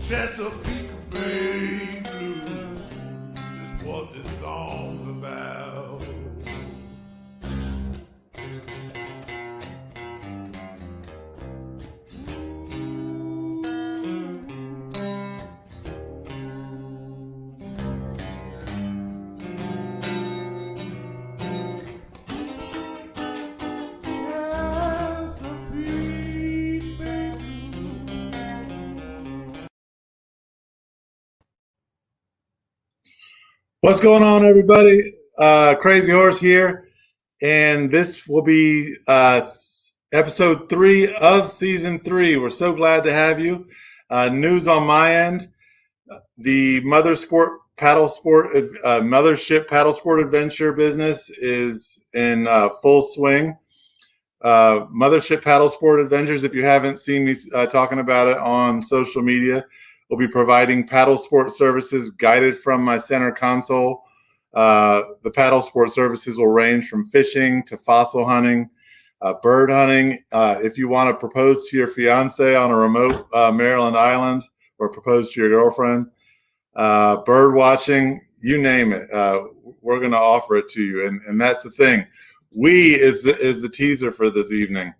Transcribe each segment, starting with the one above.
Chesapeake Bay Blues is what this song's about. What's going on, everybody? Crazyhorse here, and this will be episode 3 of season 3. We're so glad to have you. News on my end: the Mothership Paddle Sport Adventure business is in full swing. Mothership Paddle Sport Adventures, if you haven't seen me talking about it on social media, we'll be providing paddle sport services guided from my center console. The paddle sport services will range from fishing to fossil hunting, bird hunting. If you want to propose to your fiance on a remote Maryland island or propose to your girlfriend, bird watching, you name it, we're going to offer it to you. And that's the thing. We is the teaser for this evening.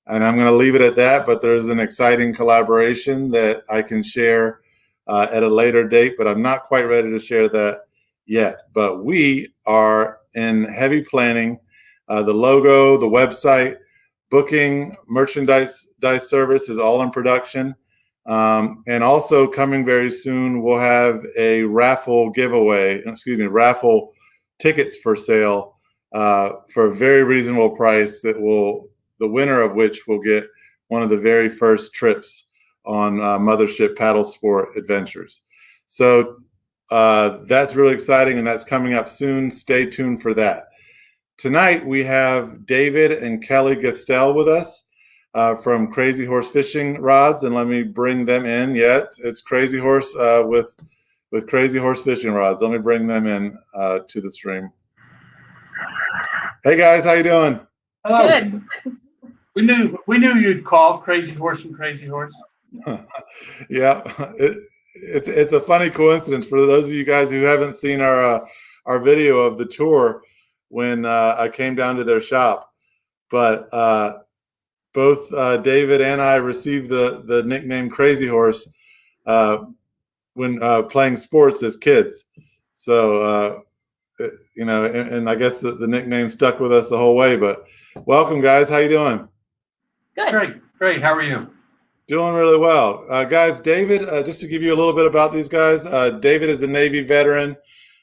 And I'm going to leave it at that, but there's an exciting collaboration that I can share at a later date, but I'm not quite ready to share that yet. But we are in heavy planning. The logo, the website, booking, merchandise service is all in production. And also coming very soon, we'll have a raffle tickets for sale for a very reasonable price the winner of which will get one of the very first trips on Mothership Paddle Sport Adventures. So that's really exciting, and that's coming up soon. Stay tuned for that. Tonight we have David and Kelly Gaestel with us from Crazyhorse Fishing Rods, and let me bring them in. Yeah, it's Crazyhorse with Crazyhorse Fishing Rods. Let me bring them in to the stream. Hey guys, how you doing? Hello. Good. We knew you'd call Crazyhorse and Crazyhorse. Yeah, it's a funny coincidence for those of you guys who haven't seen our video of the tour when I came down to their shop. But both David and I received the nickname Crazyhorse when playing sports as kids. So and I guess the nickname stuck with us the whole way. But welcome, guys. How you doing? Good. Great. How are you? Doing really well. Guys, David, just to give you a little bit about these guys, David is a Navy veteran.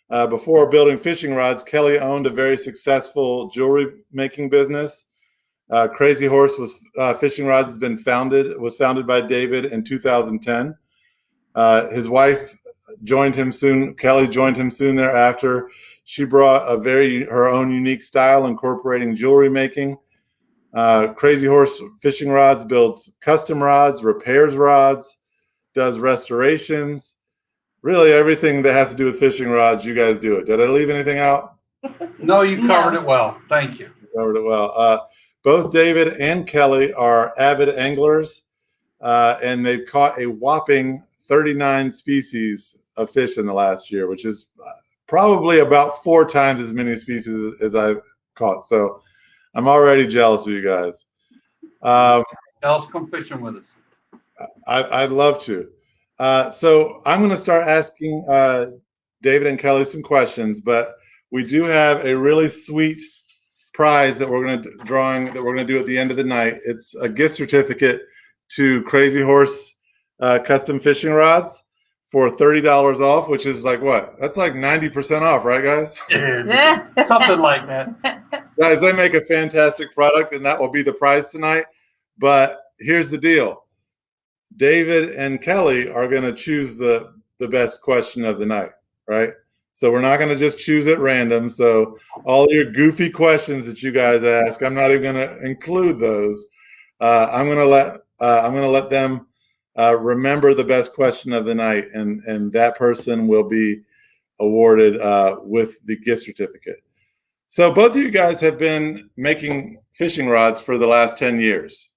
Before building fishing rods, Kelly owned a very successful jewelry making business. Crazyhorse Fishing Rods was founded by David in 2010. His wife joined him soon. Kelly joined him soon thereafter. She brought her own unique style, incorporating jewelry making. Crazyhorse Fishing Rods builds custom rods, repairs rods, does restorations. Really everything that has to do with fishing rods, you guys do it. Did I leave anything out? No, you covered it well. Thank you. You covered it well. Both David and Kelly are avid anglers, and they've caught a whopping 39 species of fish in the last year, which is probably about 4 times as many species as I've caught. So I'm already jealous of you guys. Else come fishing with us. I'd love to. So I'm going to start asking David and Kelly some questions, but we do have a really sweet prize that we're going to do at the end of the night. It's a gift certificate to Crazyhorse Custom Fishing Rods for $30 off, which is like what? That's like 90% off, right, guys? Yeah, something like that. Guys, they make a fantastic product, and that will be the prize tonight. But here's the deal. David and Kelly are going to choose the best question of the night, right? So we're not going to just choose at random. So all your goofy questions that you guys ask, I'm not even going to include those. I'm going to let them remember the best question of the night, and that person will be awarded with the gift certificate. So both of you guys have been making fishing rods for the last 10 years,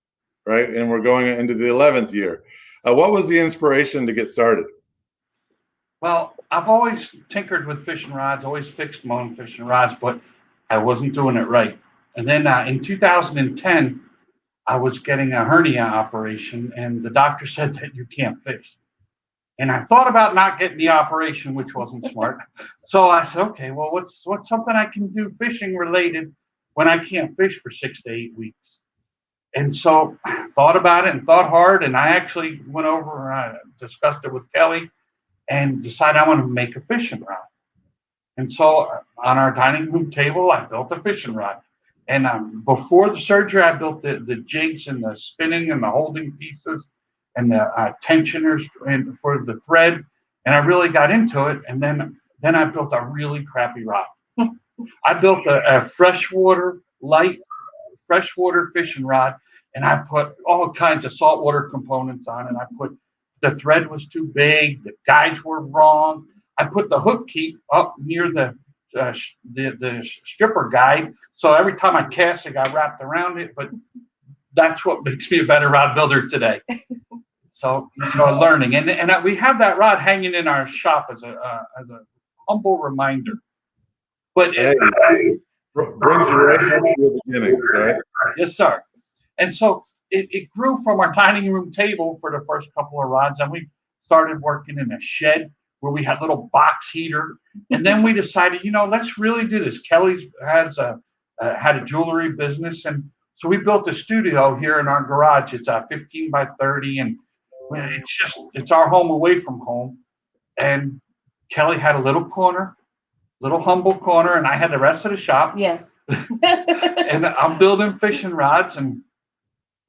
right? And we're going into the 11th year. What was the inspiration to get started? Well, I've always tinkered with fishing rods, always fixed my own fishing rods, but I wasn't doing it right. And then in 2010, I was getting a hernia operation, and the doctor said that you can't fish. And I thought about not getting the operation, which wasn't smart. So I said, okay, well, what's something I can do fishing related when I can't fish for 6 to 8 weeks? And so I thought about it and thought hard, and I actually went over and discussed it with Kelly and decided I want to make a fishing rod. And so on our dining room table, I built a fishing rod. And before the surgery, I built the jigs and the spinning and the holding pieces and the tensioners for the thread. And I really got into it. And then I built a really crappy rod. I built a light freshwater fishing rod, and I put all kinds of saltwater components on it. The thread was too big, the guides were wrong. I put the hook keep up near the stripper guide, so every time I cast, it got wrapped around it. But that's what makes me a better rod builder today. So learning, and we have that rod hanging in our shop as a humble reminder. But Hey, brings you right back to the beginnings, right? Yes, sir. And so it grew from our dining room table for the first couple of rods, and we started working in a shed where we had a little box heater. And then we decided, let's really do this. Kelly's had a jewelry business, and so we built a studio here in our garage. It's 15 by 30, and it's our home away from home. And Kelly had a little humble corner, and I had the rest of the shop. Yes. And I'm building fishing rods, and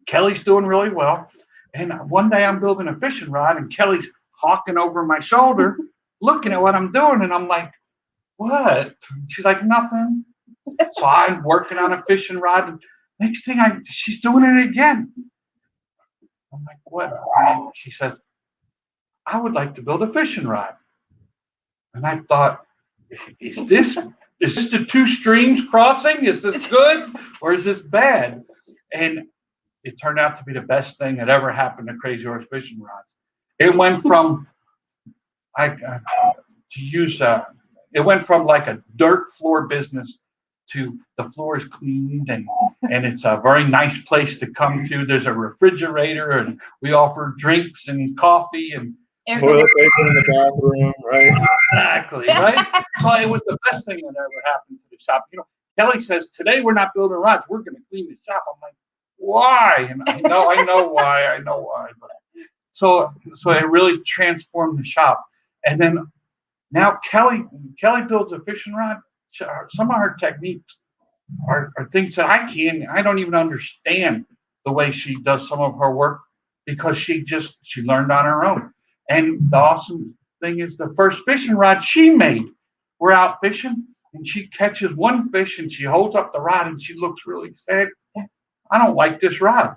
Kelly's doing really well. And one day I'm building a fishing rod, and Kelly's hawking over my shoulder, looking at what I'm doing. And I'm like, what? She's like, nothing. So I'm working on a fishing rod. And next thing she's doing it again. I'm like, what? And she says, I would like to build a fishing rod. And I thought, is this the two streams crossing? Is this good or is this bad? And it turned out to be the best thing that ever happened to Crazyhorse fishing rods. It went from it went from like a dirt floor business to the floor is cleaned and it's a very nice place to come to. There's a refrigerator, and we offer drinks and coffee and toilet paper in the bathroom, right? Exactly, right? So it was the best thing that ever happened to the shop. Kelly says, today we're not building rods, we're going to clean the shop. I'm like, why? And I know why. But so it really transformed the shop. And then now Kelly builds a fishing rod. Some of her techniques are things that I don't even understand the way she does some of her work, because she learned on her own. And the awesome thing is, the first fishing rod she made, we're out fishing and she catches one fish and she holds up the rod and she looks really sad. I don't like this rod.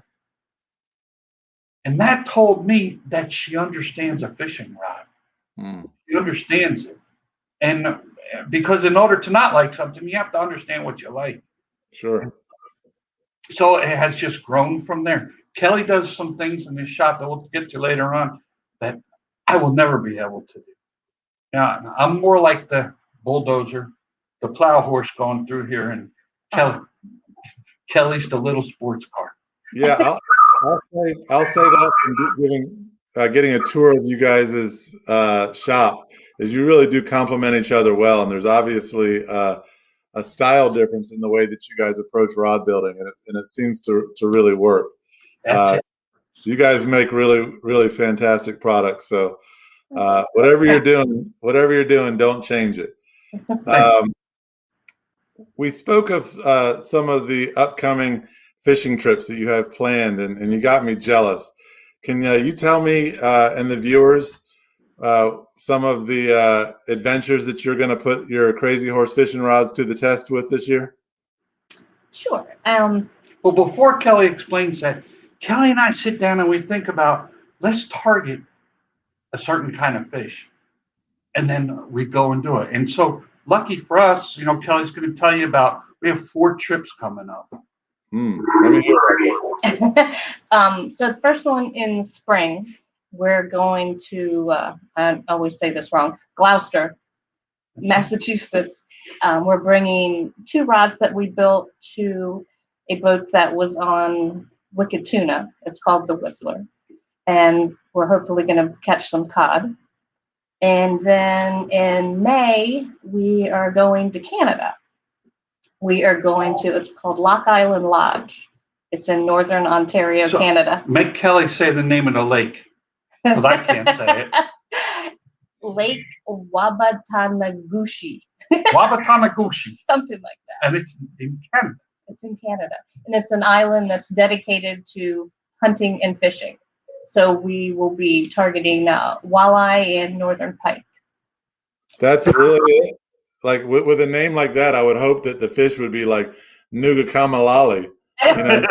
And that told me that she understands a fishing rod. She understands it. And because in order to not like something, you have to understand what you like. Sure. So it has just grown from there. Kelly does some things in this shop that we'll get to later on that I will never be able to do. Now, I'm more like the bulldozer, the plow horse going through here, and Kelly's the little sports car. Yeah, I'll say that from getting a tour of you guys' shop is you really do complement each other well, and there's obviously a style difference in the way that you guys approach rod building, and it seems to really work. You guys make really, really fantastic products. So whatever you're doing, don't change it. We spoke of some of the upcoming fishing trips that you have planned, and you got me jealous. Can you tell me and the viewers some of the adventures that you're going to put your Crazyhorse fishing rods to the test with this year? Sure. Well, before Kelly explains that, Kelly and I sit down and we think about, let's target a certain kind of fish, and then we go and do it. And so, lucky for us, Kelly's going to tell you about, we have 4 trips coming up. Let me hear So the first one in the spring, we're going to, I always say this wrong, Gloucester, Massachusetts. We're bringing 2 rods that we built to a boat that was on Wicked Tuna. It's called the Whistler. And we're hopefully going to catch some cod. And then in May, we are going to Canada. We are going to, it's called Lock Island Lodge. It's in Northern Ontario, So, Canada. Make Kelly say the name of the lake, because I can't say it. Lake Wabatanagushi. Wabatanagushi. Something like that. And it's in Canada. It's in Canada. And it's an island that's dedicated to hunting and fishing. So we will be targeting walleye and northern pike. That's really it. Like with a name like that, I would hope that the fish would be like Nuga Kamalali. You know,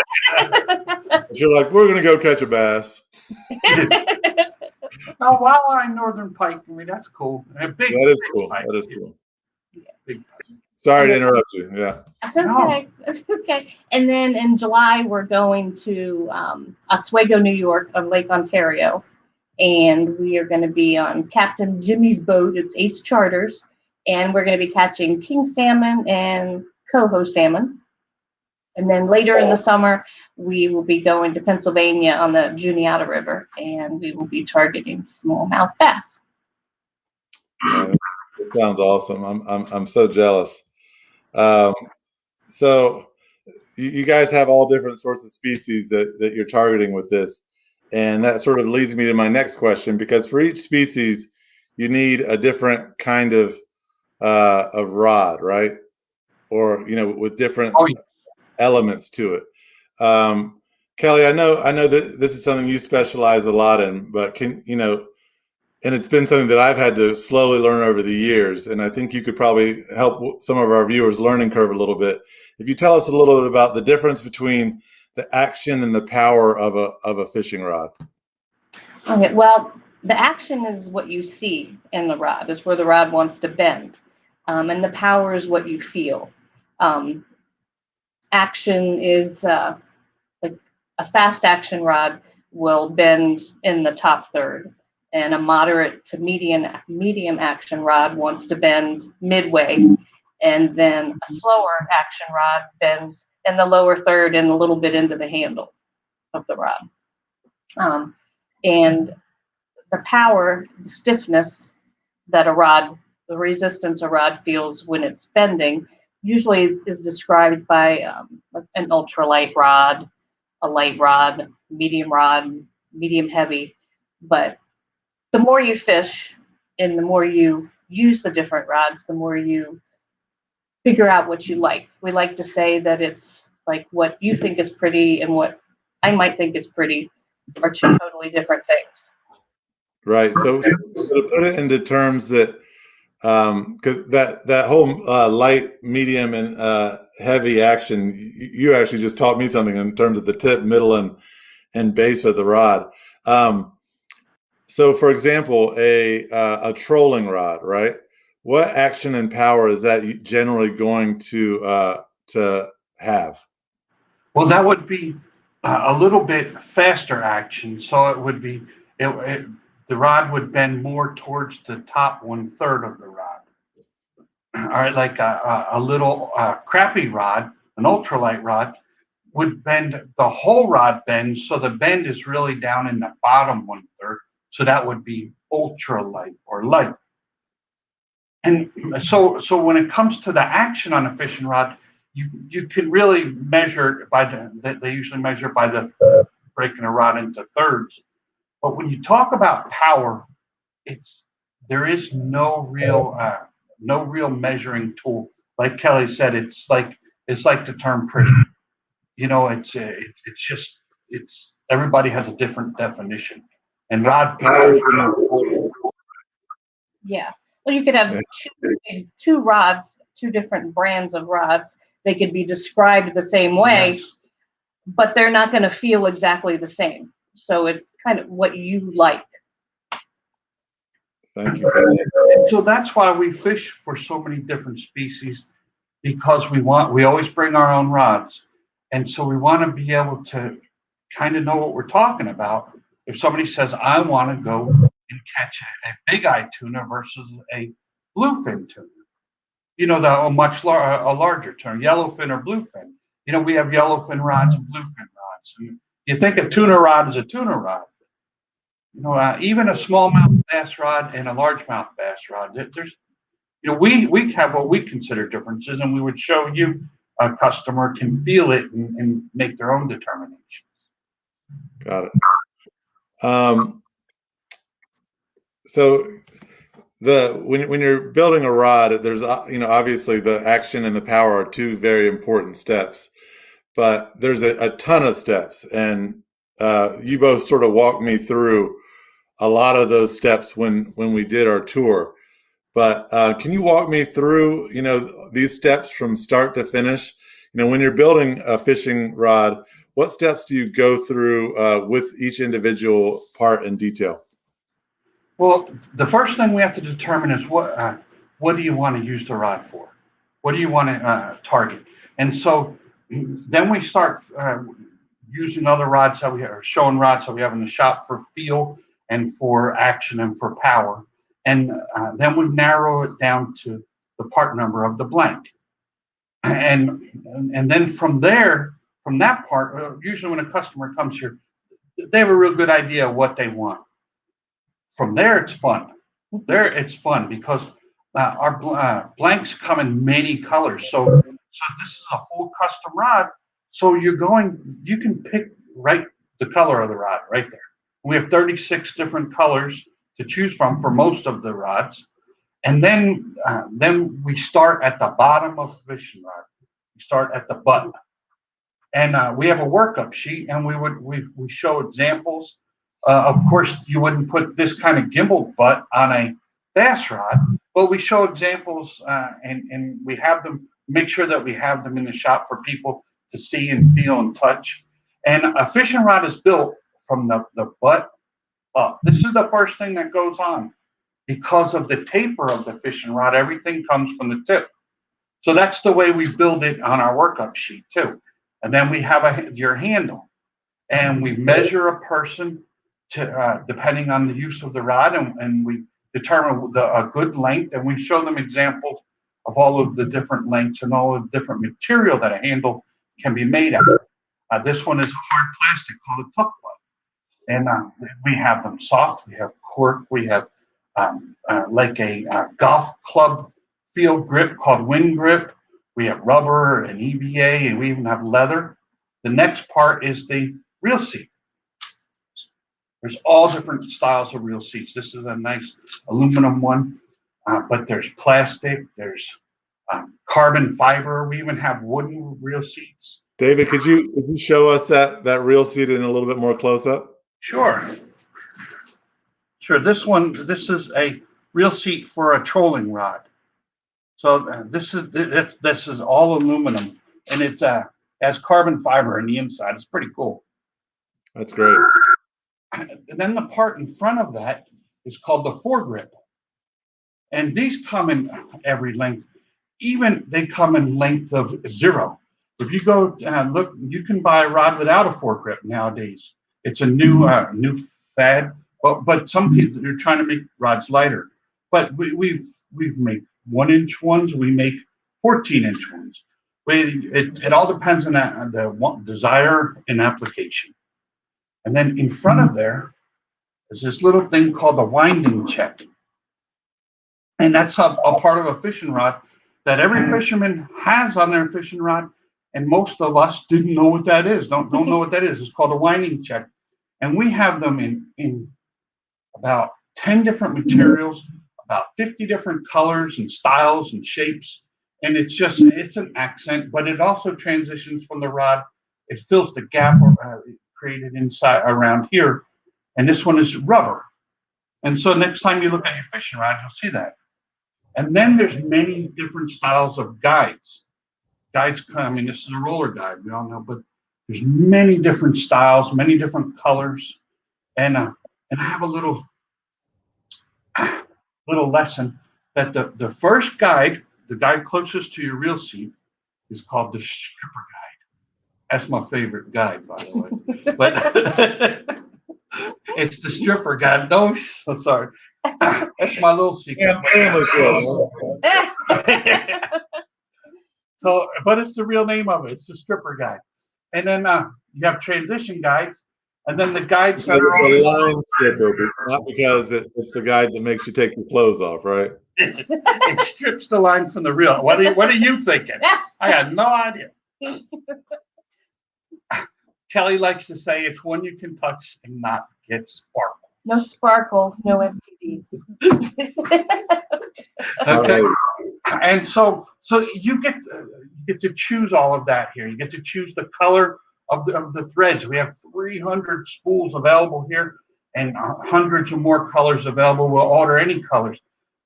but you're like, we're gonna go catch a bass. Oh, walleye northern pike. I mean, that's cool. And a big. That is cool. Pike. That is cool. Yeah. Big pike. Sorry to interrupt you. Yeah. That's okay. That's okay. And then in July, we're going to Oswego, New York, on Lake Ontario. And we are going to be on Captain Jimmy's boat. It's Ace Charters. And we're going to be catching king salmon and coho salmon. And then later in the summer, we will be going to Pennsylvania on the Juniata River, and we will be targeting smallmouth bass. Man, it sounds awesome. I'm so jealous. So you guys have all different sorts of species that you're targeting with this, and that sort of leads me to my next question, because for each species, you need a different kind of rod, right? Or with different elements to it. Kelly, I know that this is something you specialize a lot in, but and it's been something that I've had to slowly learn over the years, and I think you could probably help some of our viewers learning curve a little bit. If you tell us a little bit about the difference between the action and the power of a fishing rod. Okay, well, the action is what you see in the rod. It's where the rod wants to bend, and the power is what you feel. Action is like a fast action rod will bend in the top third, and a moderate to medium action rod wants to bend midway, and then a slower action rod bends in the lower third and a little bit into the handle of the rod. And the power, the stiffness that the resistance a rod feels when it's bending, usually is described by an ultralight rod, a light rod, medium heavy. But the more you fish and the more you use the different rods, the more you figure out what you like. We like to say that it's like what you think is pretty and what I might think is pretty are 2 totally different things. Right. So to put it into terms that, because that whole light, medium, and heavy action, you actually just taught me something in terms of the tip, middle, and base of the rod. So, for example, a trolling rod, right? What action and power is that generally going to have? Well, that would be a little bit faster action. So it would be the rod would bend more towards the top 1/3 of the rod. All right, like a little crappy rod, an ultralight rod, would bend, the whole rod bends, so the bend is really down in the bottom 1/3. So that would be ultralight or light. And so when it comes to the action on a fishing rod, you can really measure it by they usually measure by the breaking a rod into thirds. But when you talk about power, there is no real measuring tool. Like Kelly said, it's like the term pretty. It's just everybody has a different definition. And rod power. Yeah. Well, you could have two rods, 2 different brands of rods. They could be described the same way, yes, but they're not going to feel exactly the same. So it's kind of what you like. Thank you for that. So that's why we fish for so many different species, because we always bring our own rods. And so we want to be able to kind of know what we're talking about. if somebody says, I want to go and catch a big eye tuna versus a bluefin tuna, a a larger tuna, yellowfin or bluefin. We have yellowfin rods and bluefin rods. And you think a tuna rod is a tuna rod. Even a smallmouth bass rod and a largemouth bass rod, there's, we have what we consider differences, and we would show you a customer can feel it and make their own determinations. Got it. So when you're building a rod, there's obviously the action and the power are two very important steps, but there's a ton of steps, and you both sort of walked me through a lot of those steps when we did our tour. But can you walk me through these steps from start to finish? When you're building a fishing rod, what steps do you go through with each individual part in detail? Well, the first thing we have to determine is what do you want to use the rod for? What do you want to target? And so then we start using other rods that we are showing rods that we have in the shop for feel and for action and for power. And then we narrow it down to the part number of the blank. And then from there, from that part, usually when a customer comes here, they have a real good idea of what they want. From there, it's fun. There, it's fun because our blanks come in many colors. So this is a full custom rod. So you can pick the color of the rod right there. We have 36 different colors to choose from for most of the rods. And then we start at the bottom of the fishing rod. We start at the butt. And we have a workup sheet, and we show examples. Of course, you wouldn't put this kind of gimbal butt on a bass rod, but we show examples, and we have them, make sure that we have them in the shop for people to see and feel and touch. And a fishing rod is built from the butt up. This is the first thing that goes on. Because of the taper of the fishing rod, everything comes from the tip. So that's the way we build it on our workup sheet too. And then we have your handle, and we measure a person to depending on the use of the rod, and we determine a good length, and we show them examples of all of the different lengths and all of the different material that a handle can be made out of. This one is a hard plastic called a tough butt, and we have them soft. We have cork. We have like a golf club field grip called wind grip. We have rubber and EVA, and we even have leather. The next part is the reel seat. There's all different styles of reel seats. This is a nice aluminum one, but there's plastic, there's carbon fiber. We even have wooden reel seats. David, could you show us that reel seat in a little bit more close up? Sure. This is a reel seat for a trolling rod. So this is all aluminum, and it has carbon fiber in the inside. It's pretty cool. That's great. And then the part in front of that is called the foregrip. And these come in every length. Even they come in length of 0. If you go look, you can buy a rod without a foregrip nowadays. It's a new fad. But some people are trying to make rods lighter. But we've made 1-inch ones. We make 14-inch ones. It all depends on the desire and application. And then in front of there is this little thing called the winding check. And that's a part of a fishing rod that every fisherman has on their fishing rod. And most of us didn't know what that is, don't know what that is. It's called a winding check. And we have them in about 10 different materials, about 50 different colors and styles and shapes. And it's an accent, but it also transitions from the rod. It fills the gap created inside around here. And this one is rubber. And so next time you look at your fishing rod, you'll see that. And then there's many different styles of guides. Guides come, this is a roller guide, we all know, but there's many different styles, many different colors. And I have a little lesson that the first guide, the guide closest to your reel seat, is called the stripper guide. That's my favorite guide, by the way. But It's the stripper guide. No, so sorry. That's my little secret. Family show. So, but it's the real name of it. It's the stripper guide. And then you have transition guides, and then the guides that are The always, line stripper, not because it's the guide that makes you take your clothes off, right? it strips the line from the real. What are you thinking? I had no idea. Kelly likes to say it's one you can touch and not get sparkle. No sparkles, no STDs. Okay. And so you get to choose all of that here. You get to choose the color of the threads. We have 300 spools available here, and hundreds of more colors available. We'll order any colors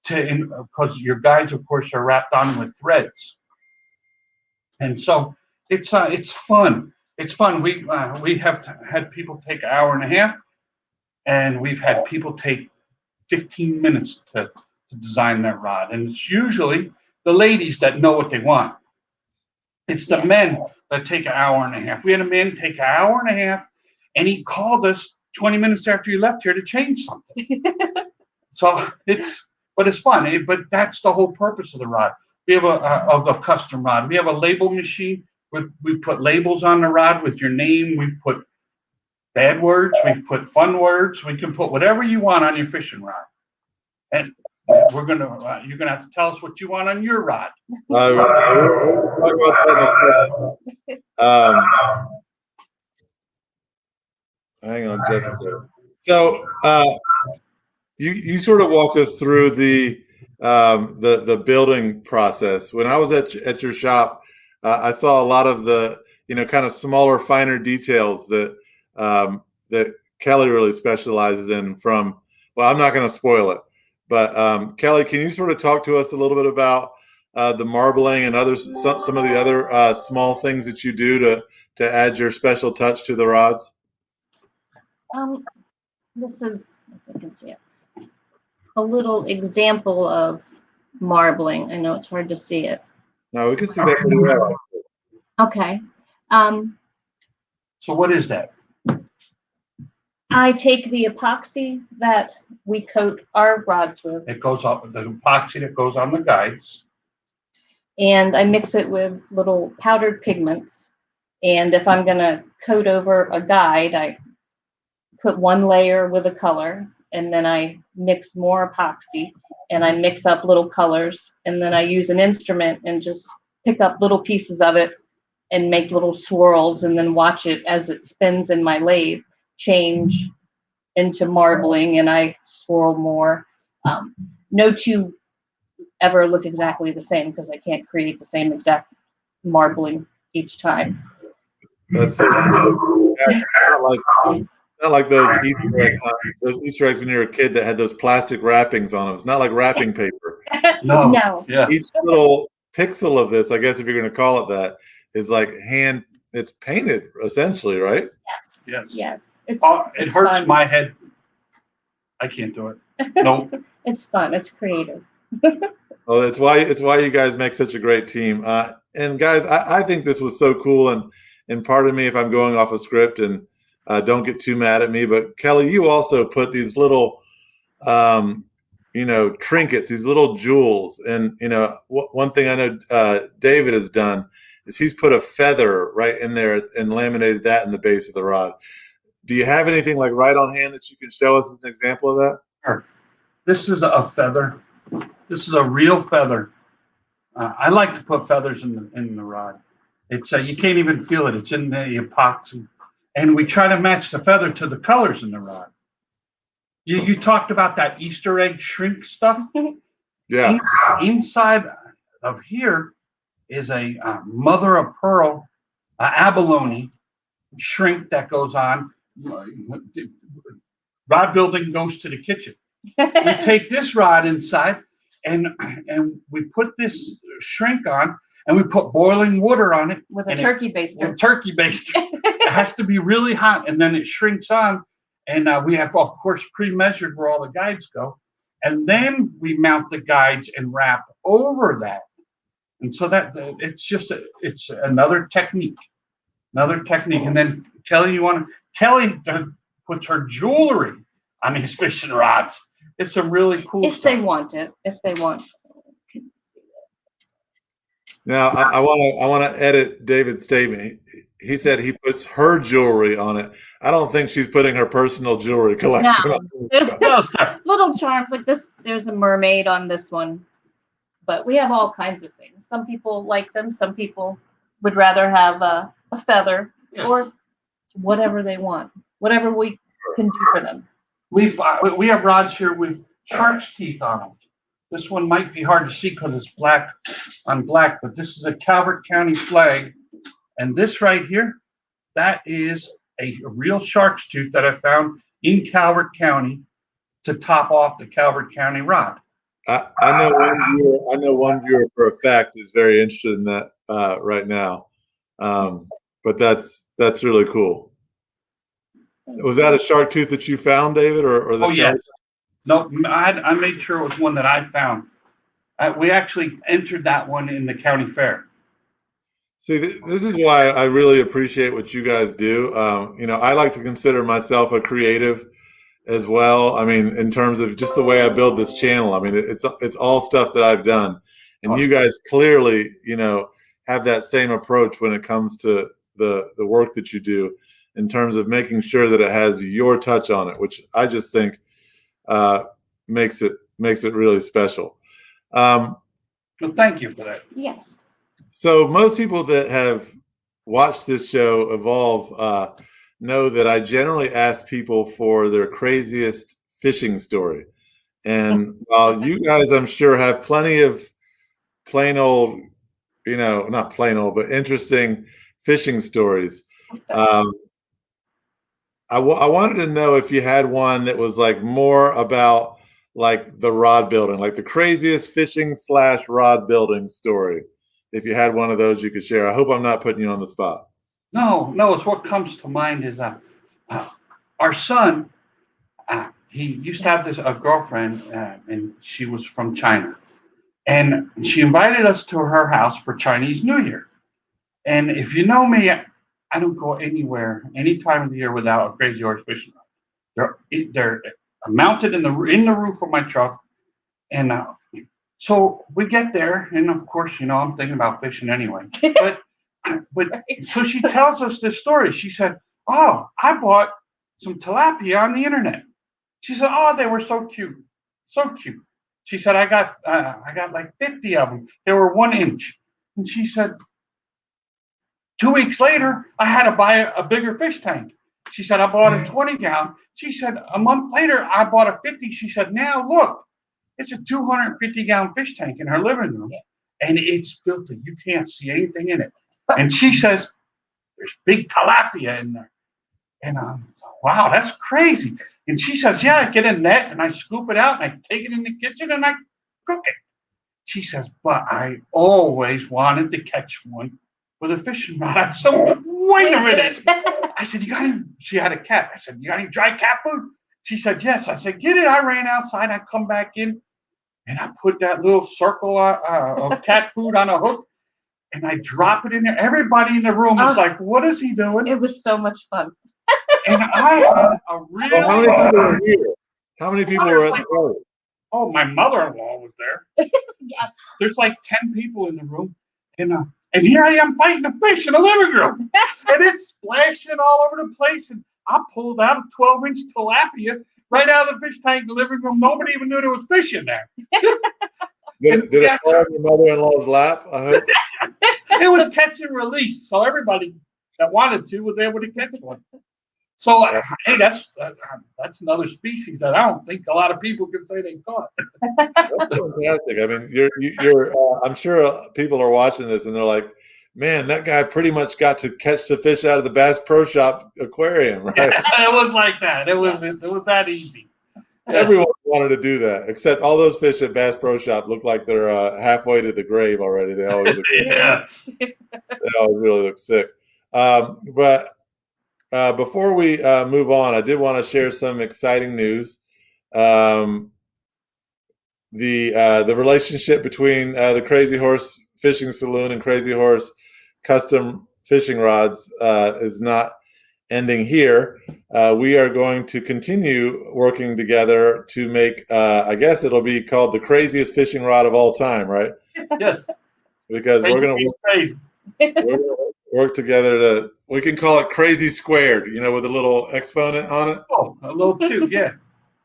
because your guides, of course, are wrapped on with threads. And so it's fun. It's fun. We have had people take an hour and a half, and we've had people take 15 minutes to design that rod. And it's usually the ladies that know what they want. It's the men that take an hour and a half. We had a man take an hour and a half, and he called us 20 minutes after he left here to change something. So it's fun. But that's the whole purpose of the rod. We have a custom rod. We have a label machine. We put labels on the rod with your name. We put bad words. We put fun words. We can put whatever you want on your fishing rod. And you're gonna have to tell us what you want on your rod. We'll talk about that. Hang on just a second. So you sort of walk us through the building process. When I was at your shop, I saw a lot of the kind of smaller, finer details that Kelly really specializes in. Well, I'm not going to spoil it, but Kelly, can you sort of talk to us a little bit about the marbling and some of the other small things that you do to add your special touch to the rods? This is, if I can see it, a little example of marbling. I know it's hard to see it. No, we can see that pretty well. Okay. So what is that? I take the epoxy that we coat our rods with, It goes up the epoxy that goes on the guides. and I mix it with little powdered pigments. And if I'm going to coat over a guide, I put one layer with a color, and then I mix more epoxy, and I mix up little colors, and then I use an instrument and just pick up little pieces of it and make little swirls, and then watch it as it spins in my lathe change into marbling, and I swirl more. No two ever look exactly the same because I can't create the same exact marbling each time. That's not like those Easter eggs when you were a kid that had those plastic wrappings on them. It's not like wrapping paper. No. Yeah. Each little pixel of this, I guess if you're going to call it that, is like it's painted essentially, right? Yes. It's It hurts fun. my head. I can't do it. No. It's fun. It's creative. Well, it's why you guys make such a great team. And guys, I think this was so cool. And pardon me if I'm going off a script, and don't get too mad at me. But Kelly, you also put these little, trinkets, these little jewels. And one thing I know David has done is he's put a feather right in there and laminated that in the base of the rod. Do you have anything like right on hand that you can show us as an example of that? Sure. This is a feather. This is a real feather. I like to put feathers in the rod. It's you can't even feel it. It's in the epoxy, and we try to match the feather to the colors in the rod. You talked about that Easter egg shrink stuff. Yeah. Inside of here is a mother of pearl abalone shrink that goes on. Rod building goes to the kitchen. We take this rod inside and we put this shrink on, and we put boiling water on it With a turkey baster. It has to be really hot, and then it shrinks on. And we have, of course, pre-measured where all the guides go. And then we mount the guides and wrap over that. And so that it's another technique. And then Kelly, puts her jewelry on these fishing rods. It's some really cool If stuff. they want it, if they want. Now, I want to edit David's statement. He said he puts her jewelry on it. I don't think she's putting her personal jewelry collection No, on it. there's No, sir. little charms like this. There's a mermaid on this one, but we have all kinds of things. Some people like them. Some people would rather have a feather Yes. or whatever they want, whatever we can do for them. We have rods here with shark's teeth on them. This one might be hard to see because it's black on black, but this is a Calvert County flag. And this right here, that is a real shark's tooth that I found in Calvert County to top off the Calvert County rod. I know one viewer for a fact is very interested in that right now. But that's really cool. Was that a shark tooth that you found, David, or the? Oh, yes. No, I made sure it was one that I found. We actually entered that one in the county fair. See, this is why I really appreciate what you guys do. I like to consider myself a creative as well. I mean, in terms of just the way I build this channel. I mean, it's all stuff that I've done, and you guys clearly, have that same approach when it comes to the work that you do, in terms of making sure that it has your touch on it, which I just think makes it really special. Well, thank you for that. Yes. So most people that have watched this show evolve know that I generally ask people for their craziest fishing story. And while you guys, I'm sure, have plenty of plain old, not plain old, but interesting fishing stories, I wanted to know if you had one that was like more about like the rod building, like the craziest fishing / rod building story. If you had one of those you could share. I hope I'm not putting you on the spot. No, it's what comes to mind is our son, he used to have a girlfriend, and she was from China. And she invited us to her house for Chinese New Year. And if you know me, I don't go anywhere any time of the year without a Crazyhorse fishing rod. They're mounted in the roof of my truck, and so we get there, and of course, I'm thinking about fishing anyway. But so she tells us this story. She said, "Oh, I bought some tilapia on the internet." She said, "Oh, they were so cute, so cute." She said, "I got like 50 of them. They were 1 inch." And she said, 2 weeks later, I had to buy a bigger fish tank. She said, I bought a 20-gallon. She said, a month later, I bought a 50. She said, now look, it's a 250-gallon fish tank in her living room. And it's built that you can't see anything in it. And she says, there's big tilapia in there. And wow, that's crazy. And she says, yeah, I get a net and I scoop it out and I take it in the kitchen and I cook it. She says, but I always wanted to catch one with a fishing rod. So wait a minute. I said, she had a cat. I said, you got any dry cat food? She said, yes. I said, get it. I ran outside. I come back in and I put that little circle of cat food on a hook and I drop it in there. Everybody in the room was like, what is he doing? It was so much fun. And I had a really how many people were here? How many people were at the party? Oh, my mother-in-law was there. Yes. There's like 10 people in the room. And here I am fighting a fish in the living room. And it's splashing all over the place. And I pulled out a 12-inch tilapia right out of the fish tank in the living room. Nobody even knew there was fish in there. Did it fall on your mother-in-law's lap? I hope. It was catch and release. So everybody that wanted to was able to catch one. So, hey, that's another species that I don't think a lot of people can say they caught. That's fantastic. I mean, you're I'm sure people are watching this and they're like, man, that guy pretty much got to catch the fish out of the Bass Pro Shop aquarium, right? Yeah, it was like that. It was that easy. Everyone wanted to do that, except all those fish at Bass Pro Shop look like they're halfway to the grave already. They always look, they always really look sick. But before we move on, I did want to share some exciting news. The relationship between the Crazyhorse Fishing Saloon and Crazyhorse Custom Fishing Rods is not ending here. We are going to continue working together to make, I guess it'll be called the craziest fishing rod of all time, right? Yes. Because we're going to work together we can call it crazy squared, with a little exponent on it. Oh, a little too, yeah.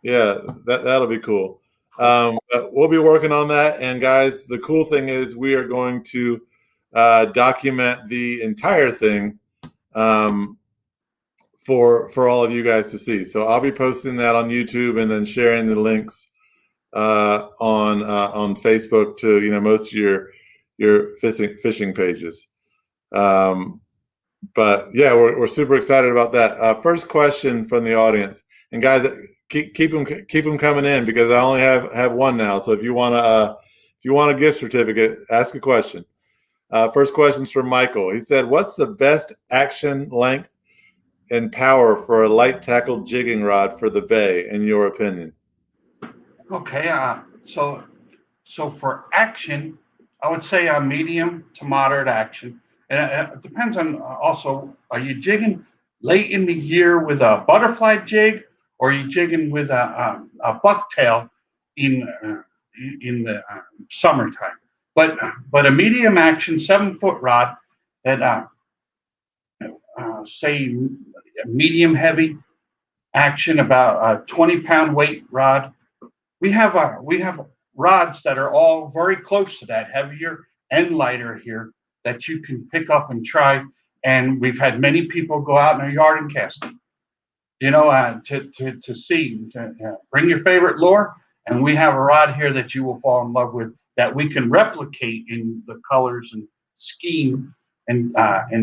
Yeah, that'll be cool. But we'll be working on that. And guys, the cool thing is we are going to document the entire thing for all of you guys to see. So I'll be posting that on YouTube and then sharing the links on Facebook to most of your fishing pages. But yeah, we're super excited about that. First question from the audience, and guys, keep them coming in because I only have one now. So if you want a gift certificate, ask a question. First question's from Michael. He said, "What's the best action length and power for a light tackle jigging rod for the bay, in your opinion?" Okay. So for action, I would say a medium to moderate action. And it depends on also, are you jigging late in the year with a butterfly jig, or are you jigging with a bucktail in the summertime? But a medium action 7-foot rod that say medium heavy action, about a 20-pound weight rod. We have rods that are all very close to that, heavier and lighter here, that you can pick up and try. And we've had many people go out in their yard and cast them, to see, bring your favorite lure. And we have a rod here that you will fall in love with, that we can replicate in the colors and scheme and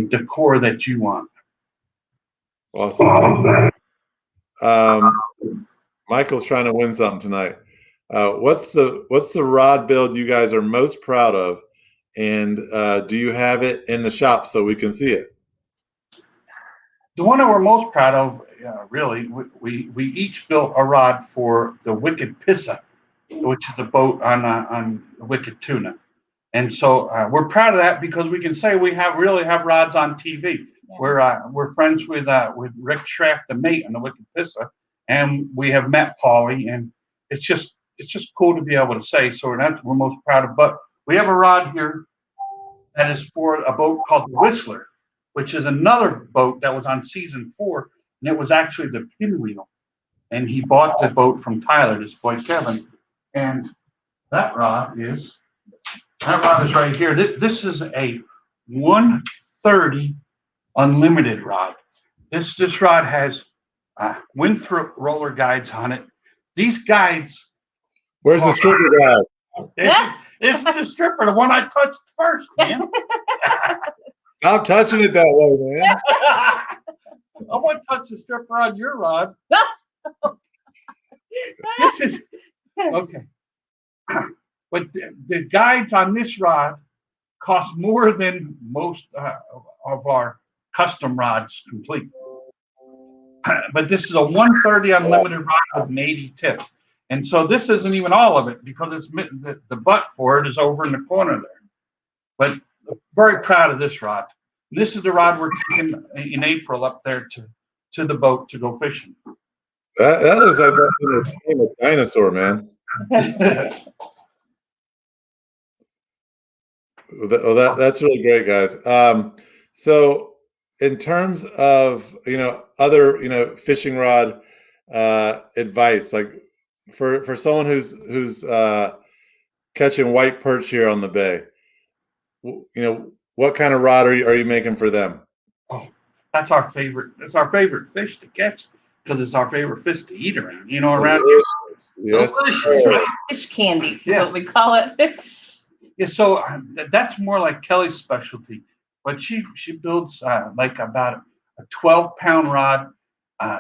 decor that you want. Awesome. Michael's trying to win something tonight. What's the rod build you guys are most proud of, and do you have it in the shop so we can see it? The one that we're most proud of, really, we each built a rod for the Wicked Pissa, which is the boat on the Wicked Tuna. And so we're proud of that because we can say we really have rods on TV. Yeah. We're friends with Rick Schraft, the mate on the Wicked Pissa, and we have met Paulie, and it's just cool to be able to say. So that's what we're most proud of. But we have a rod here that is for a boat called the Whistler, which is another boat that was on season 4, and it was actually the Pinwheel. And he bought the boat from Tyler, this boy Kevin, and that rod is right here. This is a 130 unlimited rod. This rod has Winthrop roller guides on it. These guides. Where's the stripper guide? This is the stripper, the one I touched first, man. Stop touching it that way, man. I want to touch the stripper on your rod. This is okay. But the guides on this rod cost more than most of our custom rods complete. But this is a 130 unlimited rod with an 80 tip. And so this isn't even all of it, because it's the butt for it is over in the corner there. But very proud of this rod. This is the rod we're taking in April up there to the boat to go fishing. That looks like a dinosaur, man. That's really great, guys. So in terms of other fishing rod advice, like for someone who's catching white perch here on the bay, what kind of rod are you making for them? Oh, that's our favorite. It's our favorite fish to catch because it's our favorite fish to eat around. Around here. Yes. Fish candy is what we call it. Yeah, so that's more like Kelly's specialty, but she builds like about a 12-pound rod.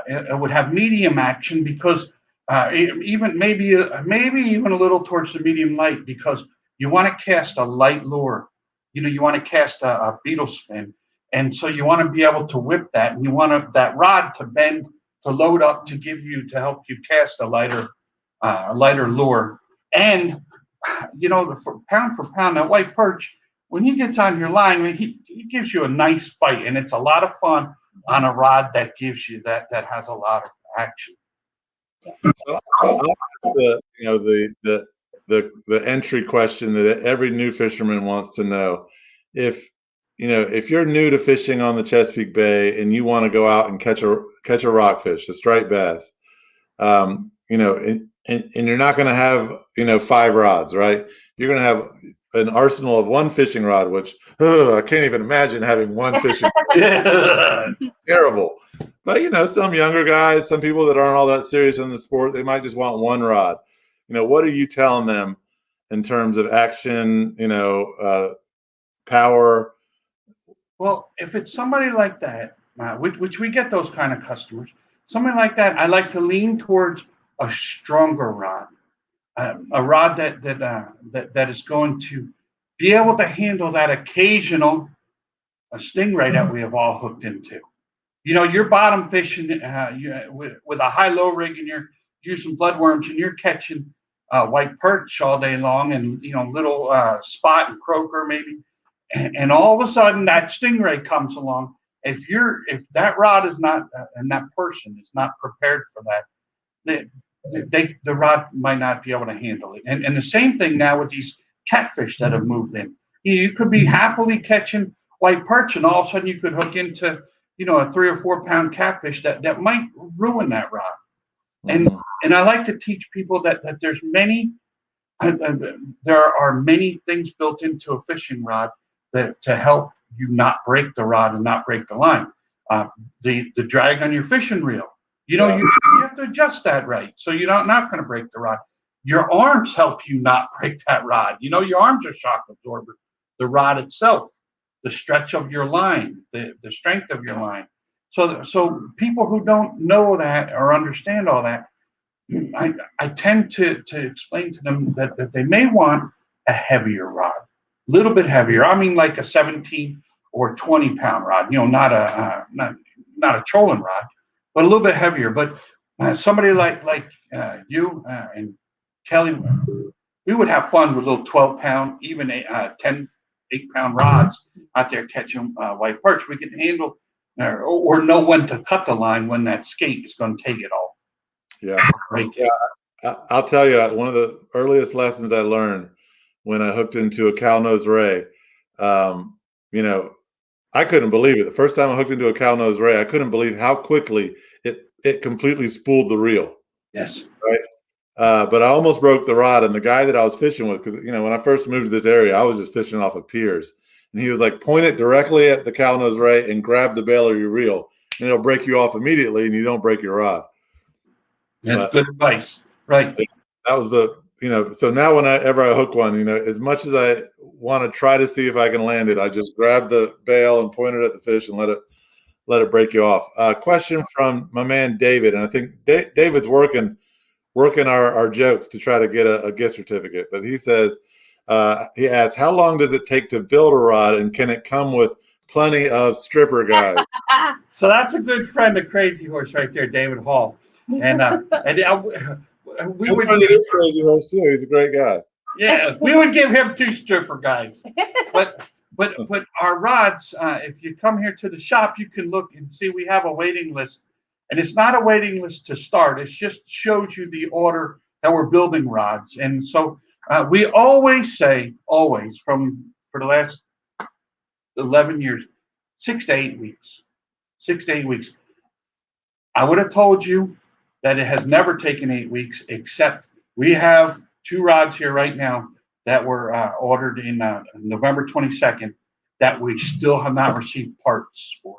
It would have medium action because even maybe even a little towards the medium light, because you want to cast a light lure. You want to cast a beetle spin, and so you want to be able to whip that, and you want that rod to bend, to load up, to help you cast a lighter lure. And pound for pound, that white perch, when he gets on your line, he gives you a nice fight, and it's a lot of fun on a rod that gives you that has a lot of action. So I'll ask the entry question that every new fisherman wants to know. If you're new to fishing on the Chesapeake Bay and you want to go out and catch a rockfish, a striped bass, and you're not going to have 5 rods, right? You're going to have an arsenal of one fishing rod, which I can't even imagine having one fishing rod. Terrible. But some younger guys, some people that aren't all that serious in the sport, they might just want one rod. What are you telling them in terms of action, power? Well, if it's somebody like that, which we get those kind of customers, somebody like that, I like to lean towards a stronger rod, a rod that is going to be able to handle that occasional stingray that we have all hooked into. You're bottom fishing with a high-low rig, and you're using bloodworms, and you're catching white perch all day long, and little spot and croaker maybe, and all of a sudden that stingray comes along. If that rod is not and that person is not prepared for that, the rod might not be able to handle it. And the same thing now with these catfish that have moved in. You could be happily catching white perch, and all of a sudden you could hook into a 3 or 4 pound catfish that might ruin that rod. Mm-hmm. And I like to teach people that there's there are many things built into a fishing rod that to help you not break the rod and not break the line. The drag on your fishing reel, you have to adjust that right so you're not going to break the rod. Your arms help you not break that rod. Your arms are shock absorbers. The rod itself, the stretch of your line, the strength of your line. So people who don't know that or understand all that, I tend to explain to them that they may want a heavier rod, a little bit heavier. I mean, like a 17 or 20 pound rod. Not a trolling rod, but a little bit heavier. But somebody like you and Kelly, we would have fun with little 12 pound, even 10, 8 pound rods out there catching white perch. We can handle or know when to cut the line when that skate is going to take it all. Yeah. I'll tell you, one of the earliest lessons I learned when I hooked into a cow nose ray, I couldn't believe it. The first time I hooked into a cow nose ray, I couldn't believe how quickly it completely spooled the reel. Yes. Right. But I almost broke the rod, and the guy that I was fishing with, because when I first moved to this area, I was just fishing off of piers, and he was like, point it directly at the cow nose ray and grab the bail of your reel, and it'll break you off immediately, and you don't break your rod. That's good advice, right? That was so now whenever I hook one, as much as I want to try to see if I can land it, I just grab the bail and point it at the fish and let it break you off. Question from my man David, and I think David's working our jokes to try to get a gift certificate. But he says, he asks, how long does it take to build a rod, and can it come with plenty of stripper guys? So that's a good friend of Crazyhorse right there, David Hall. And we would friend of this Crazyhorse too. He's a great guy. Yeah, we would give him 2 stripper guides. But our rods, if you come here to the shop, you can look and see we have a waiting list. And it's not a waiting list to start. It just shows you the order that we're building rods. And so we always say, for the last 11 years, 6 to 8 weeks. 6 to 8 weeks. I would have told you that it has never taken 8 weeks, except we have 2 rods here right now that were ordered in November 22nd that we still have not received parts for.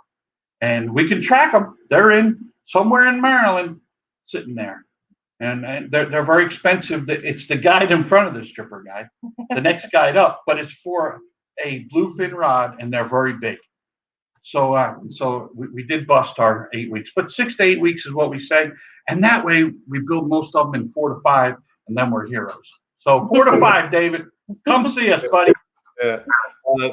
And we can track them. They're in somewhere in Maryland sitting there. And they're very expensive. It's the guide in front of the stripper guide, the next guide up, but it's for a bluefin rod, and they're very big. So we did bust our 8 weeks, but 6 to 8 weeks is what we say. And that way we build most of them in 4 to 5, and then we're heroes. So 4 to 5, David, come see us, buddy. Yeah.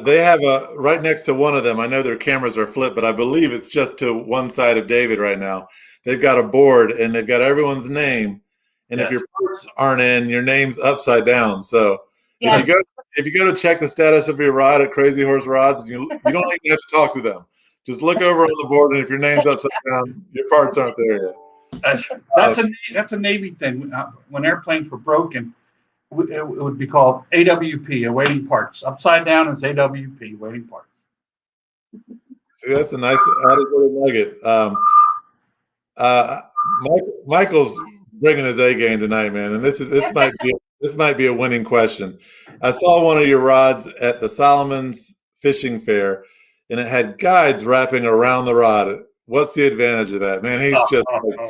They have right next to one of them. I know their cameras are flipped, but I believe it's just to one side of David right now. They've got a board, and they've got everyone's name. And Yes. if your parts aren't in, your name's upside down. So Yes. if you go to check the status of your rod at Crazyhorse Rods, you don't even have to talk to them. Just look over on the board, and if your name's upside down, your parts aren't there yet. That's a Navy thing. When airplanes were broken, it would be called AWP, awaiting parts. Upside down is AWP, waiting parts. See, that's a nice added little nugget. Michael's bringing his A game tonight, man, and this might be a winning question. I saw one of your rods at the Solomon's Fishing Fair, and it had guides wrapping around the rod. What's the advantage of that, man? He's just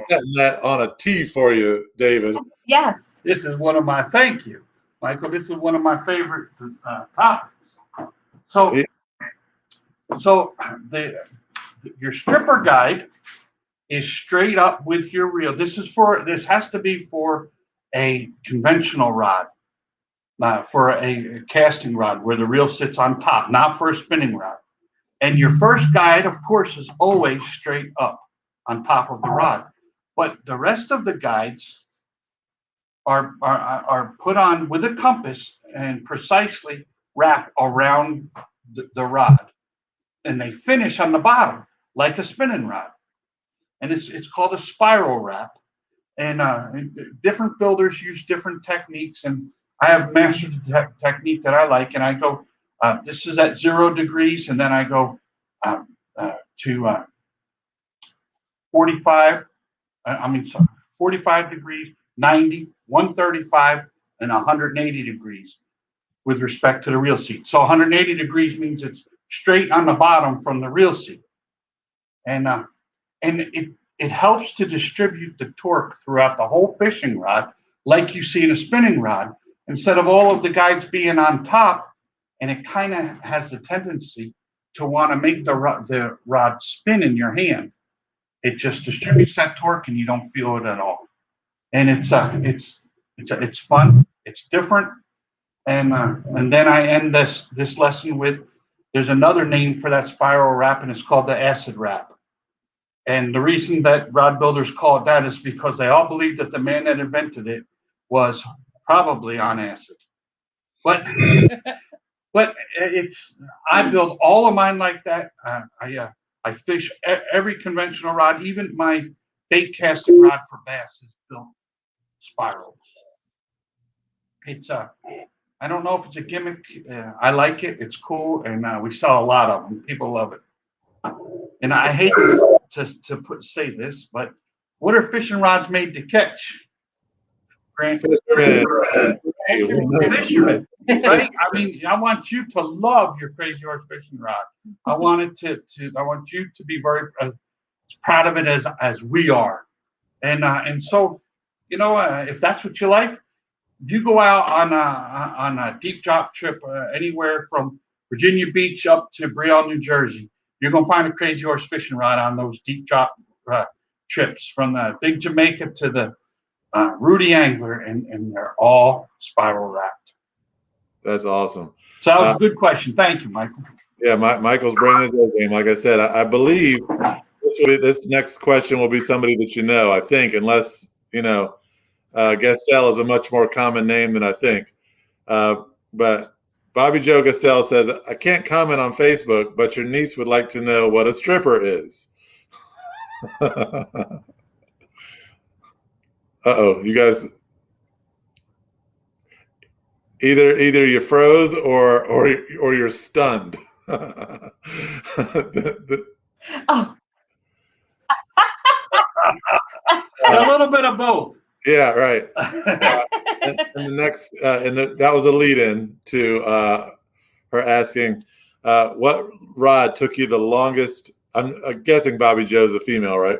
setting that on a tee for you, David. Yes. This is one of my, thank you, Michael. This is one of my favorite topics. So your stripper guide is straight up with your reel. This has to be for a conventional rod, for a casting rod where the reel sits on top, not for a spinning rod. And your first guide, of course, is always straight up on top of the rod. But the rest of the guides are put on with a compass and precisely wrap around the rod. And they finish on the bottom like a spinning rod. And it's called a spiral wrap. And different builders use different techniques. And I have mastered the technique that I like. And I go, this is at 0 degrees. And then I go to 45 degrees, 90, 135, and 180 degrees with respect to the reel seat. So 180 degrees means it's straight on the bottom from the reel seat. And it helps to distribute the torque throughout the whole fishing rod, like you see in a spinning rod, instead of all of the guides being on top. And it kind of has the tendency to want to make the rod spin in your hand. It just distributes that torque, and you don't feel it at all. And it's fun. It's different. And then I end this lesson with, there's another name for that spiral wrap, and it's called the acid wrap. And the reason that rod builders call it that is because they all believe that the man that invented it was probably on acid. But I build all of mine like that. I fish every conventional rod, even my bait casting rod for bass is built spiral. It's I don't know if it's a gimmick. I like it. It's cool, and we sell a lot of them. People love it. And I hate to say this, but what are fishing rods made to catch? Grant? Fishermen, right? I mean, I want you to love your Crazyhorse fishing rod. I want you to be very proud of it as we are. And so, if that's what you like, you go out on a deep drop trip anywhere from Virginia Beach up to Brielle, New Jersey. You're gonna find a Crazyhorse fishing rod on those deep drop trips, from the Big Jamaica to the Rudy Angler, and they're all spiral wrapped. That's awesome. So that was a good question. Thank you, Michael. Yeah, Michael's bringing his A game. Like I said, I believe this next question will be somebody that you know. I think, unless Gaestel is a much more common name than I think. But Bobby Joe Gaestel says, I can't comment on Facebook, but your niece would like to know what a stripper is. Uh-oh, you guys, either you froze or you're stunned. Oh. A little bit of both. Yeah, right. And the next, that was a lead-in to her asking, what rod took you the longest? I'm guessing Bobby Joe's a female, right?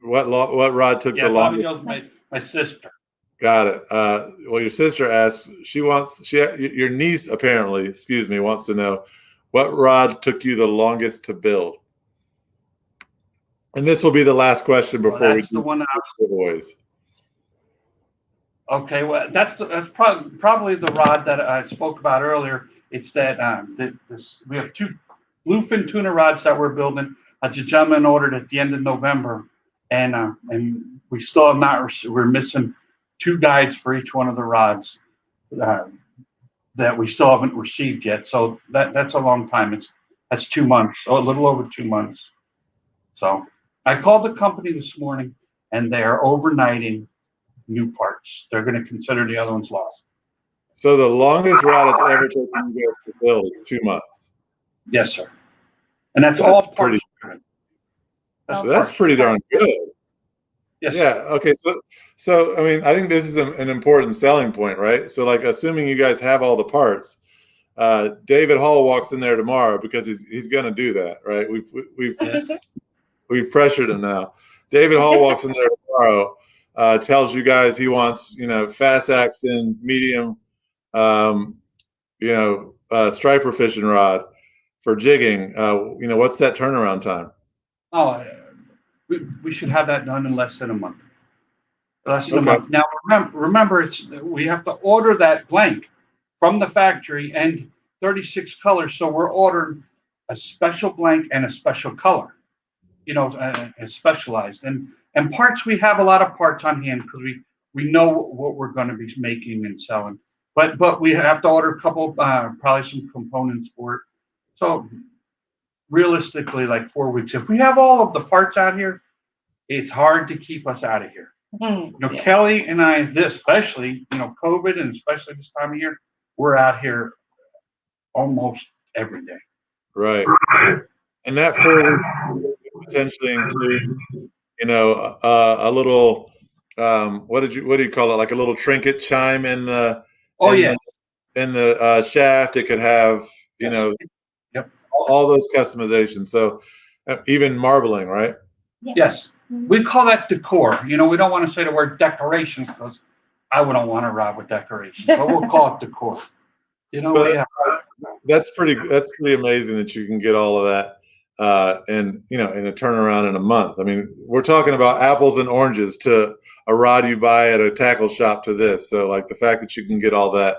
What rod took the longest? Bobby Joe's my sister. Got it. Well, your sister asks. Your niece apparently, wants to know what rod took you the longest to build. And this will be the last question before we do the one giveaways. Okay, well, that's probably the rod that I spoke about earlier. It's that we have 2 bluefin tuna rods that we're building. A gentleman ordered at the end of November, and we still have not. We're missing 2 guides for each one of the rods that we still haven't received yet. So that's a long time. That's 2 months, a little over 2 months. So I called the company this morning, and they are overnighting new parts. They're going to consider the other ones lost. So the longest route it's ever taken you guys to build is 2 months. Yes, sir. And that's That's all pretty. parts. That's pretty darn good. Yes. Yeah. Okay. So I mean, I think this is an important selling point, right? So like, assuming you guys have all the parts, David Hall walks in there tomorrow because he's going to do that, right? We've pressured him now. David Hall walks in there tomorrow, tells you guys he wants, fast action, medium, striper fishing rod for jigging. What's that turnaround time? Oh, we should have that done in less than a month. Less than a Okay. month. Now, remember, we have to order that blank from the factory and 36 colors. So we're ordering a special blank and a special color, specialized. And parts, we have a lot of parts on hand because we know what we're going to be making and selling. But we have to order a couple, probably some components for it. So realistically, like 4 weeks. If we have all of the parts out here, it's hard to keep us out of here. Yeah. Kelly and I, especially, COVID, and especially this time of year, we're out here almost every day. Right. And that 4 weeks potentially include, a little, what do you call it? Like a little trinket chime in the, in the shaft. It could have, Yes. Yep. all those customizations. So even marbling, right? Yes. We call that decor. We don't want to say the word decorations because I wouldn't want to ride with decorations, but we'll call it decor. But that's pretty amazing that you can get all of that in a turnaround in a month. I mean, we're talking about apples and oranges to a rod you buy at a tackle shop to this. So like the fact that you can get all that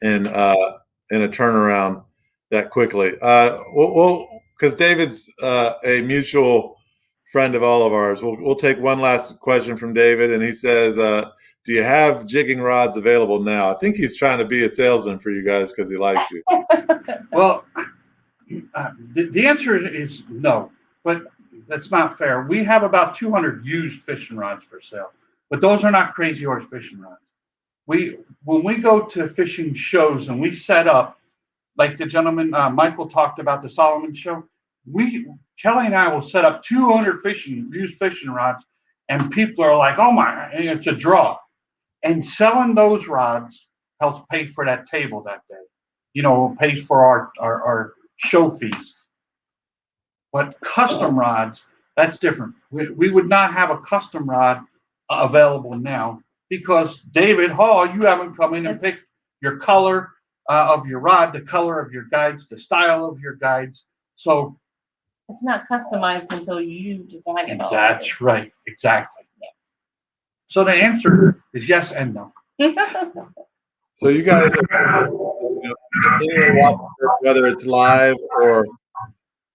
in a turnaround that quickly. Well, because David's a mutual friend of all of ours. We'll take one last question from David, and he says, do you have jigging rods available now? I think he's trying to be a salesman for you guys because he likes you. Well, the answer is no, but that's not fair. We have about 200 used fishing rods for sale, but those are not Crazyhorse fishing rods. When we go to fishing shows and we set up, like the gentleman Michael talked about the Saloon show, Kelly and I will set up 200 used fishing rods, and people are like, "Oh my!" And it's a draw. And selling those rods helps pay for that table that day. Pays for our show fees. But custom rods, that's different. We would not have a custom rod available now because David Hall, you haven't come in and picked your color of your rod, the color of your guides, the style of your guides. So it's not customized until you design it all. That's right. Exactly. Yeah. So the answer is yes and no. So you guys, whether it's live or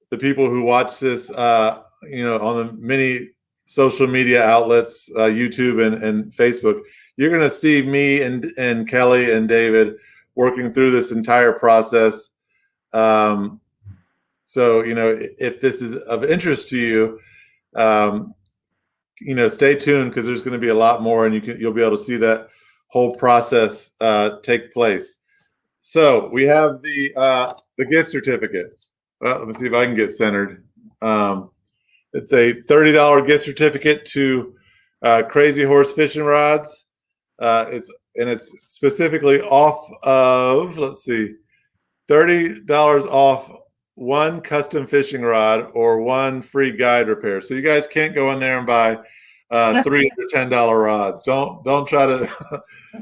the people who watch this, on the many social media outlets, YouTube and Facebook, you're going to see me and Kelly and David working through this entire process. So, if this is of interest to you, stay tuned because there's going to be a lot more, and you'll be able to see that whole process take place. So we have the gift certificate. Well, let me see if I can get centered. It's a $30 gift certificate to Crazyhorse fishing rods. It's specifically off of, let's see, $30 off one custom fishing rod or one free guide repair. So you guys can't go in there and buy $3 or $10 rods. Don't try to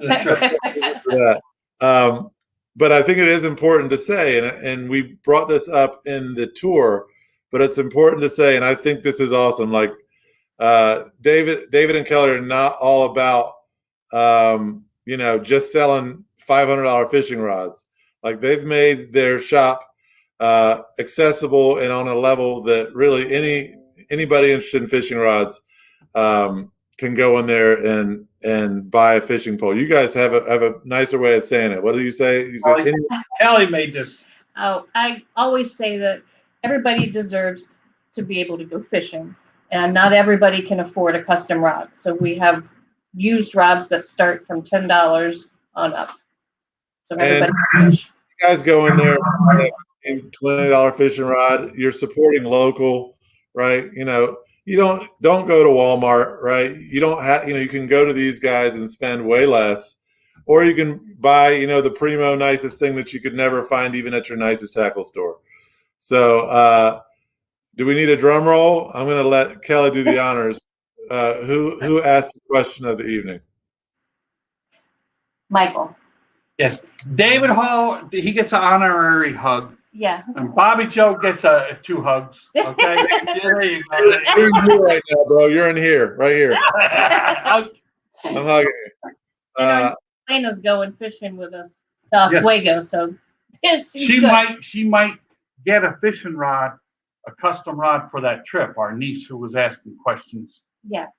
That's right. for that. But I think it is important to say, and we brought this up in the tour, but it's important to say, and I think this is awesome. Like David and Kelly are not all about just selling $500 fishing rods. Like they've made their shop accessible and on a level that really anybody interested in fishing rods can go in there and buy a fishing pole. You guys have a nicer way of saying it. What do you say? You say Kelly made this. Oh, I always say that everybody deserves to be able to go fishing, and not everybody can afford a custom rod. So we have used rods that start from $10 on up. So everybody can fish. You guys go in there and $20 fishing rod. You're supporting local, right? You know, you don't go to Walmart, right? You don't have, you can go to these guys and spend way less, or you can buy, the primo nicest thing that you could never find even at your nicest tackle store. So, do we need a drum roll? I'm going to let Kelly do the honors. Who asked the question of the evening? Michael. Yes. David Hall, he gets an honorary hug. Yeah. And Bobby Joe gets 2 hugs. Okay. Yeah, there you go. You're in here right now, bro. You're in here, right here. I'm hugging you. Elena's going fishing with us to Oswego, so she might get a fishing rod, a custom rod for that trip. Our niece who was asking questions. Yes.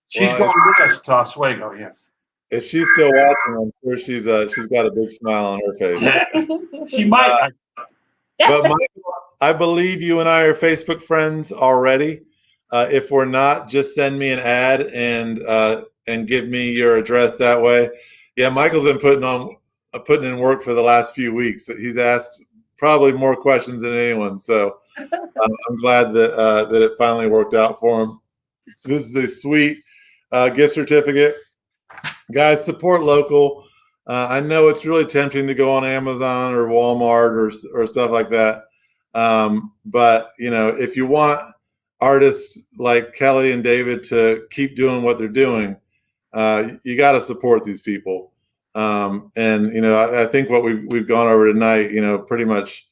She's going with us to Oswego. Yes. If she's still watching, I'm sure she's got a big smile on her face. She might. But Michael, I believe you and I are Facebook friends already. If we're not, just send me an ad and give me your address that way. Yeah, Michael's been putting in work for the last few weeks. He's asked probably more questions than anyone. So I'm glad that it finally worked out for him. This is a sweet gift certificate. Guys, support local. I know it's really tempting to go on Amazon or Walmart or stuff like that. But, if you want artists like Kelly and David to keep doing what they're doing, you got to support these people. I think what we've gone over tonight, pretty much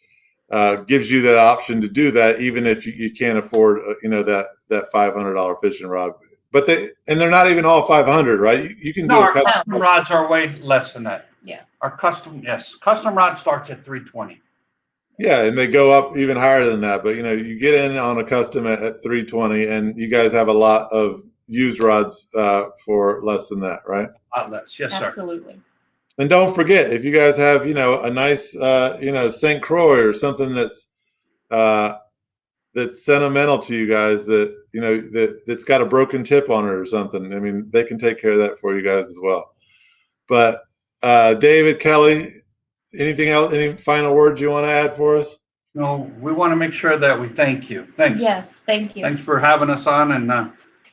gives you that option to do that, even if you can't afford, that $500 fishing rod. But they're not even all 500, right? You can do our custom rods are way less than that. Yeah. Our custom rod starts at $320. Yeah, and they go up even higher than that. But you get in on a custom at $320, and you guys have a lot of used rods for less than that, right? A lot less, yes, sir. Absolutely. And don't forget, if you guys have a nice St. Croix or something that's sentimental to you guys, that's got a broken tip on it or something, I mean, they can take care of that for you guys as well. But David, Kelly, anything else? Any final words you want to add for us? No, we want to make sure that we thank you. Thanks. Yes, thank you. Thanks for having us on, and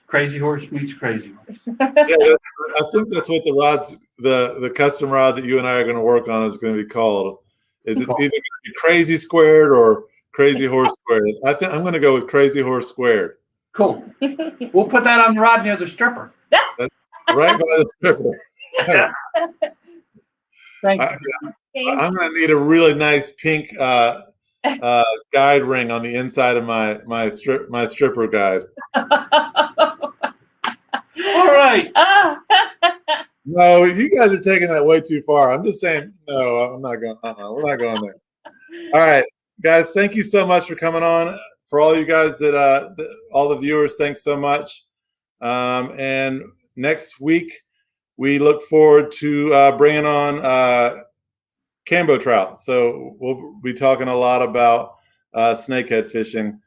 Crazyhorse meets Crazyhorse. Yeah, I think that's what the rods, the custom rod that you and I are going to work on is going to be called. It's either going to be Crazy Squared or Crazyhorse Squared. I think I'm going to go with Crazyhorse Squared. Cool. We'll put that on the rod near the stripper. That's right by the stripper. Thank you. I'm going to need a really nice pink guide ring on the inside of my stripper guide. All right. No, you guys are taking that way too far. I'm just saying, no, I'm not going. We're not going there. All right, guys, thank you so much for coming on. For all you guys all the viewers, thanks so much. And next week, we look forward to bringing on Cambo trout. So we'll be talking a lot about snakehead fishing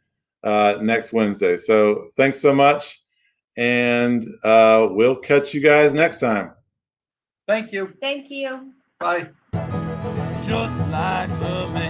next Wednesday. So thanks so much, and we'll catch you guys next time. Thank you. Thank you. Bye. Just like the man.